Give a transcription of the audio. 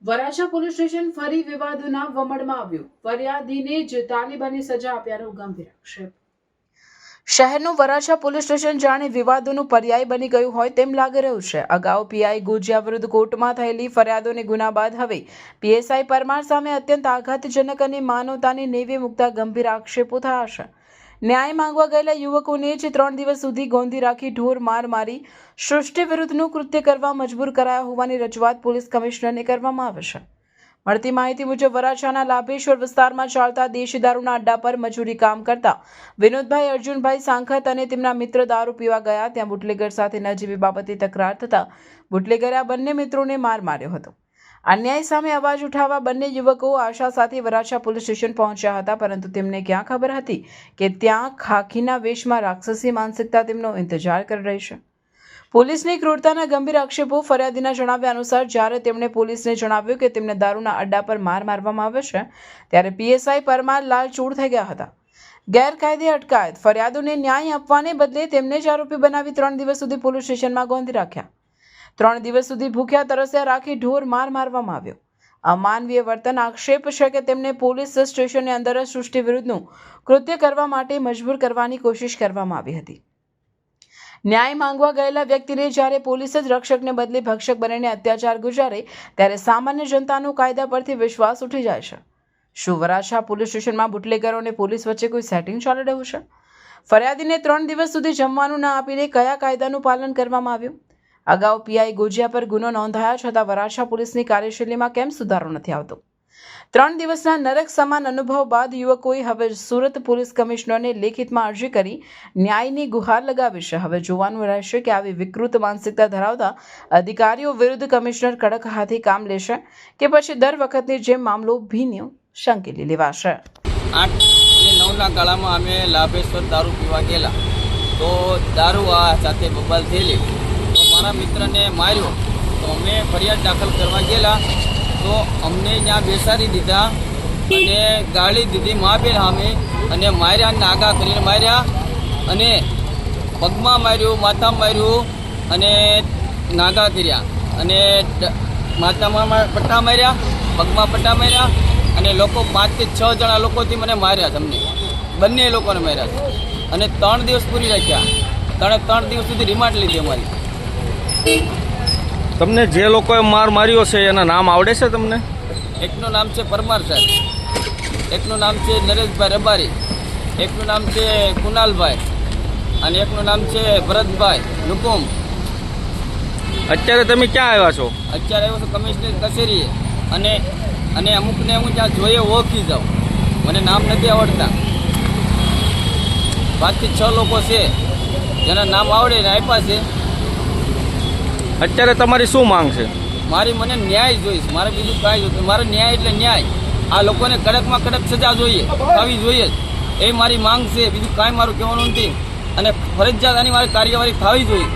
Varachha police station ફરી વિવાદોના વમળમાં આવ્યું. ફરિયાદીને જ તાલિબાની સજા આપ્યાનો ગંભીર આક્ષેપ. શહેરનું વરાછા પોલીસ સ્ટેશન જાણે વિવાદોનું પર્યાય બની ગયું હોય તેમ લાગી રહ્યું છે. અગાઉ પીઆઈ ગુજિયા વિરુદ્ધ કોર્ટમાં થયેલી ફરિયાદોને ગુના બાદ હવે પીએસઆઈ પરમાર સામે અત્યંત આઘાતજનક અને માનવતાની નેવે મૂકતા ગંભીર આક્ષેપો થયા છે. ન્યાય માંગવા ગયેલા યુવકોને જ 3 દિવસ સુધી ગોંધી રાખી ઢોર માર મારી સૃષ્ટિ વિરુદ્ધનું કૃત્ય કરવા મજબૂર કરાયા હોવાની રજૂઆત પોલીસ કમિશનરને કરવામાં આવે છે. મળતી માહિતી મુજબ વરાછાના લાભેશ્વર વિસ્તારમાં ચાલતા દેશી દારૂના અડ્ડા પર મજૂરી કામ કરતા વિનોદભાઈ અર્જુનભાઈ સાંખત અને તેમના મિત્ર દારૂ પીવા ગયા. ત્યાં બુટલેગર સાથે નજીવી બાબતે તકરાર થતા બુટલેગરે આ બંને મિત્રોને માર માર્યો હતો. અન્યાય સામે અવાજ ઉઠાવવા બંને યુવકો આશા સાથે વરાછા પોલીસ સ્ટેશન પહોંચ્યા હતા, પરંતુ તેમને ક્યાં ખબર હતી કે ત્યાં ખાખીના વેશમાં રાક્ષસી માનસિકતા તેમનો ઇંતજાર કરી રહી છે. પોલીસની ક્રૂરતાના ગંભીર આક્ષેપો. ફરિયાદીના જણાવ્યા અનુસાર જ્યારે તેમણે પોલીસને જણાવ્યું કે તેમને દારૂના અડ્ડા પર માર મારવામાં આવે છે, ત્યારે પીએસઆઈ પરમાર લાલચૂર થઈ ગયા હતા. ગેરકાયદે અટકાયત. ફરિયાદોને ન્યાય આપવાને બદલે તેમને જ આરોપી બનાવી 3 દિવસ સુધી પોલીસ સ્ટેશનમાં ગોંધી રાખ્યા. 3 દિવસ સુધી ભૂખ્યા તરસ્યા રાખી ઢોર માર મારવામાં આવ્યો. અમાનવીય વર્તન. આક્ષેપ છે કે તેમને પોલીસ સ્ટેશનની અંદર જ સૃષ્ટિ વિરુદ્ધનું કૃત્ય કરવા માટે મજબૂર કરવાની કોશિશ કરવામાં આવી હતી. ન્યાય માંગવા ગયેલા વ્યક્તિને જ્યારે પોલીસ જ રક્ષકને બદલે ભક્ષક બનીને અત્યાચાર ગુજારે, ત્યારે સામાન્ય જનતાનો કાયદા પરથી વિશ્વાસ ઉઠી જાય છે. શું વરાછા પોલીસ સ્ટેશનમાં બુટલેગરો અને પોલીસ વચ્ચે કોઈ સેટિંગ ચાલી રહ્યું છે? ફરિયાદીને 3 દિવસ સુધી જમવાનું ન આપીને કયા કાયદાનું પાલન કરવામાં આવ્યું? અગાઉ પીઆઈ ગોજિયા પર ગુનો નોંધાયા છતાં વરાછા પોલીસની કાર્યશૈલીમાં કેમ સુધારો નથી આવતો? 3 દિવસના નરક સમાન અનુભવ બાદ યુવકોએ હવે સુરત પોલીસ કમિશનરને લેખિતમાં અરજી કરી ન્યાયની ગુહાર લગાવી છે. હવે જોવાનું રહેશે કે આવી વિકૃત માનસિકતા ધરાવતા અધિકારીઓ વિરુદ્ધ કમિશનર કડક હાથે કામ લેશે કે પછી દર વખતની જેમ મામલો ભીનો શંકેલી લેવાશે. 8 અને 9ના ગાળામાં અમે લાભેશ્વર દારૂ પીવા ગયેલા, તો દારૂ સાથે બબાલ થયેલી, તો મારા મિત્રને માર્યો. તો અમે ફરિયાદ દાખલ કરવા ગયેલા, તો અમને ત્યાં બેસાડી દીધા અને ગાળી દીધી મહાબેન સામે, અને માર્યા, નાગા કરીને માર્યા, અને પગમાં માર્યું, માથામાં માર્યું અને નાગા કર્યા, અને માથામાં પટ્ટા માર્યા, પગમાં પટ્ટા માર્યા, અને લોકો 5 થી 6 જણા લોકોથી મને માર્યા. તમને બંને લોકોને માર્યા છે, અને 3 દિવસ પૂરી રાખ્યા. 3 દિવસ સુધી રિમાન્ડ લીધી અમારી. તમને જે લોકોએ માર માર્યો છે એના નામ આવડે છે તમને? એકનું નામ છે પરમાર સાહેબ, એકનું નામ છે નરેશભાઈ રબારી, એકનું નામ છે કુનાલભાઈ, અને એકનું નામ છે ભરતભાઈ નુકુમ. અત્યારે તમે ક્યાં આવ્યા છો? અત્યારે આવ્યો છું કમિશનર કચેરીએ, અને અમુકને હું ત્યાં જોઈએ ઓળખી જાઉં, મને નામ નથી આવડતા. 5 થી 6 લોકો છે જેના નામ આવડે ને આપ્યા છે. અત્યારે તમારી શું માંગ છે? મારી મને ન્યાય જોઈશ, મારે બીજું કાંઈ જોઈતું. મારે ન્યાય એટલે ન્યાય. આ લોકોને કડકમાં કડક સજા જોઈએ, આવી જોઈએ જ, એ મારી માંગ છે. બીજું કાંઈ મારું કહેવાનું નથી, અને ફરજિયાત આની મારી કાર્યવાહી થવી જોઈએ.